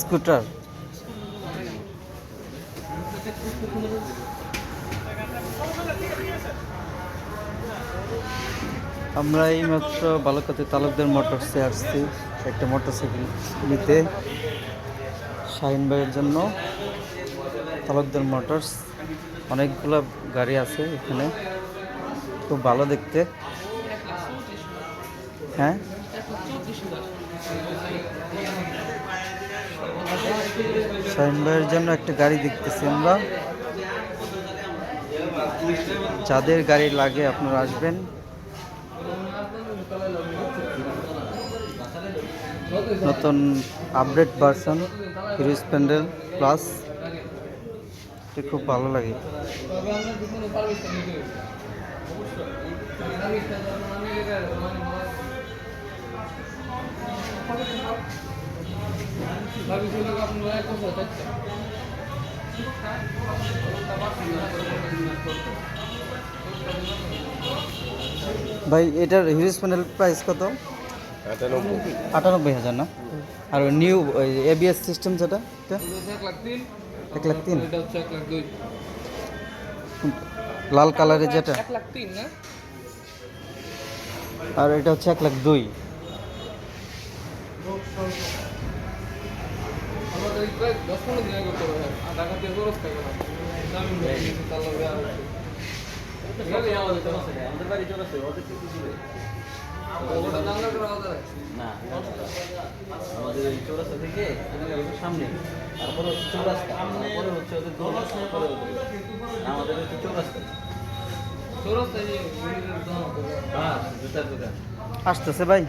Scooter. আমরা এইমাত্র বালুকাতে তালুকদার মোটরসে আসছি একটা মোটরসাইকেল নিতে শাহিন ভাইয়ের জন্য। তালুকদার মোটরস, অনেকগুলো গাড়ি আছে এখানে, খুব ভালো দেখতে। হ্যাঁ, শাহিন ভাইয়ের জন্য একটা গাড়ি দেখতেছি আমরা। যাদের গাড়ি লাগে আপনারা আসবেন। নতুন update version hero Splendor plus, এটা খুব ভালো লাগে। ভাই এটার হিরো স্প্লেন্ডার প্রাইস কত? 98,000 না? আর নিউ এবিএস সিস্টেম যেটা, এটা 1,03,000। লাল কালারের যেটা, আর এটা হচ্ছে 1,02,000। আমাদের এই চৌরাস্তা থেকে সামনে, তারপরে হচ্ছে চৌরাস্তা, তারপরে হচ্ছে ওদের আমাদের হচ্ছে চৌরাস্তা। হ্যাঁ, জুতার দোকান আসতেছে ভাই।